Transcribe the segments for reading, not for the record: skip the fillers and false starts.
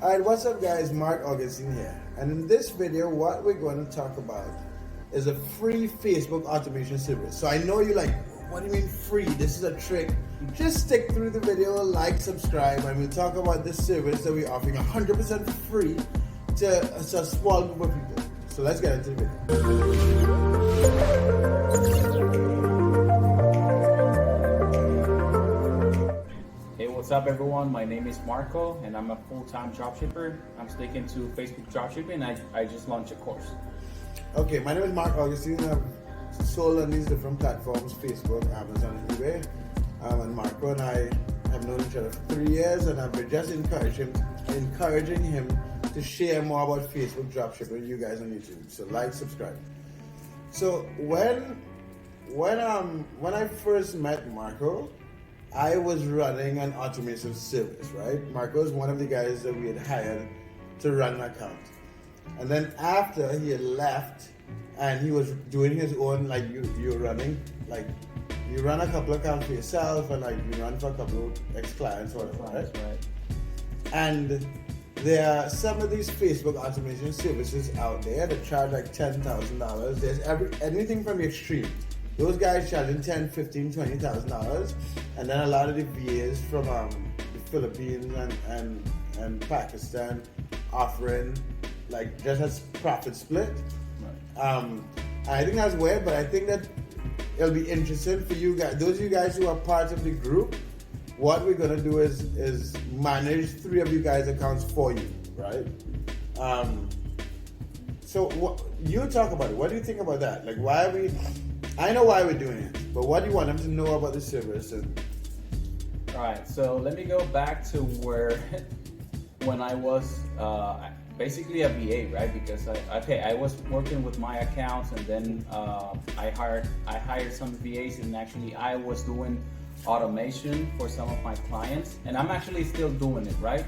Alright, what's up guys, Marc Augustine here. And in this video, what we're going to talk about is a free Facebook automation service. So I know you're like, what do you mean free? This is a trick. Just stick through the video, like, subscribe, and we'll talk about this service that we're offering 100% free to a small group of people. So let's get into the video. What's up everyone, my name is Marco and I'm a full-time dropshipper. I'm sticking to Facebook dropshipping. I just launched a course. Okay, my name is Marc Augustine. I've sold on these different platforms, Facebook, Amazon, and eBay. And Marco and I have known each other for 3 years, and I've been just encouraging him to share more about Facebook dropshipping with you guys on YouTube. So like, subscribe. So when I first met Marco, I was running an automation service, right? Marco is one of the guys that we had hired to run an account. And then after he had left and he was doing his own, like you're running, like you run a couple of accounts for yourself and like you run for a couple of ex-clients or whatever, right? And there are some of these Facebook automation services out there that charge like $10,000. There's anything from the extreme. Those guys charging $10,000, $15,000, $20,000, and then a lot of the VAs from the Philippines and Pakistan offering like just as profit split. Right. I think that's weird, but I think that it'll be interesting for you guys. Those of you guys who are part of the group, what we're gonna do is manage 3 of you guys' accounts for you, right? So what you talk about it? What do you think about that? Like, why are we? I know why we're doing it, but what do you want them to know about the service? All right, so let me go back to when I was basically a VA, right? Because I was working with my accounts, and then I hired some VAs, and actually I was doing automation for some of my clients, and I'm actually still doing it, right?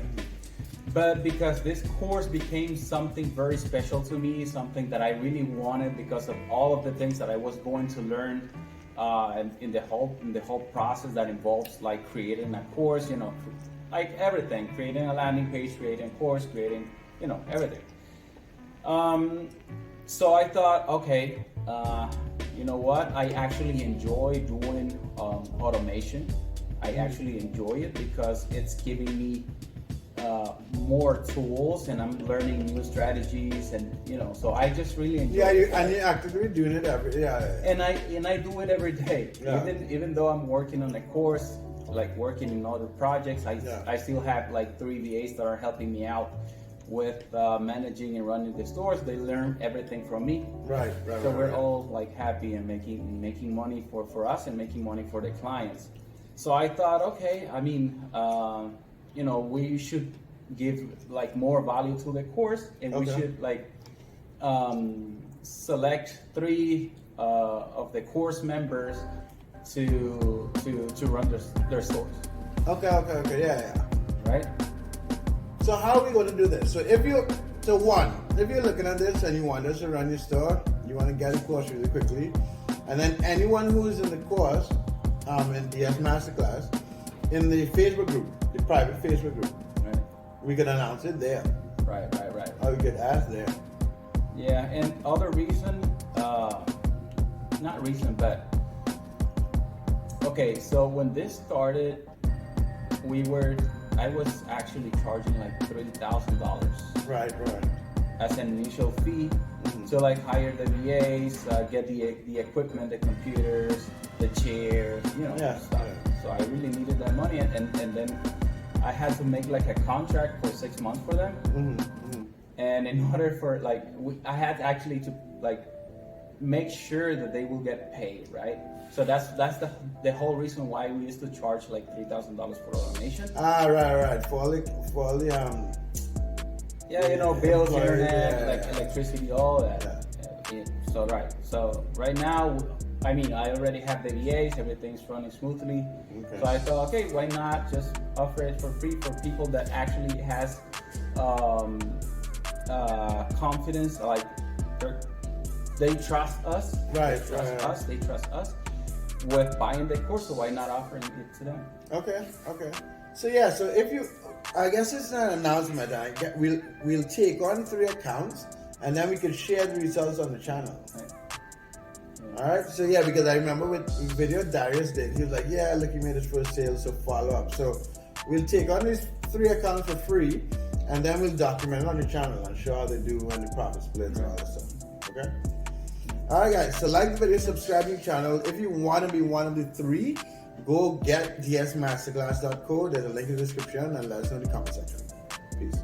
But because this course became something very special to me, something that I really wanted because of all of the things that I was going to learn in the whole process that involves like creating a course, you know, like everything, creating a landing page, creating a course, creating, you know, everything. So I thought, okay, you know what? I actually enjoy doing automation. I actually enjoy it because it's giving me more tools, and I'm learning new strategies, and you know, so I just really enjoy it. And you're actively doing it every day. And I do it every day. Yeah. Even though I'm working on a course, like working in other projects, I still have like 3 VAs that are helping me out with managing and running the stores. They learn everything from me. Right. So we're all like happy and making money for us and making money for the clients. So I thought, okay, I mean, you know, we should give like more value to the course, and we should like select 3 of the course members to run their stores. Okay, yeah. Right. So how are we going to do this? So if you're looking at this and you want us to run your store, you want to get a course really quickly, and then anyone who is in the course, in DS Masterclass, in the Facebook group, the private Facebook group, right, we can announce it there. Right. Or we get asked there. Yeah, and other reason, not reason, but okay. So when this started, I was actually charging like $3,000. Right. As an initial fee to like hire the VAs, get the equipment, the computers, the chairs, you know, stuff. Yeah. So I really needed that money, and then I had to make like a contract for 6 months for them. And in order for like, I had actually to like make sure that they will get paid, right? So that's the whole reason why we used to charge like $3,000 for automation. Right. For all the yeah, you know, bills, internet, like electricity, all that. Yeah. So right now, I mean, I already have the VAs, everything's running smoothly. Okay. So I thought, okay, why not just offer it for free for people that actually has confidence, like they trust us. Right. They trust us with buying the course, so why not offering it to them? Okay. So yeah, so if you I guess it's an announcement. We'll take on 3 accounts, and then we can share the results on the channel. Right. All right. So yeah, because I remember with the video Darius did, he was like, "Yeah, look, he made his first sale, so follow up." So we'll take on these 3 accounts for free, and then we'll document it on the channel and show how they do and the profit splits and all that stuff. Okay. All right, guys. So like the video, subscribe to the channel. If you want to be one of the 3, go get dsmasterclass.co. There's a link in the description, and let us know in the comment section. Peace.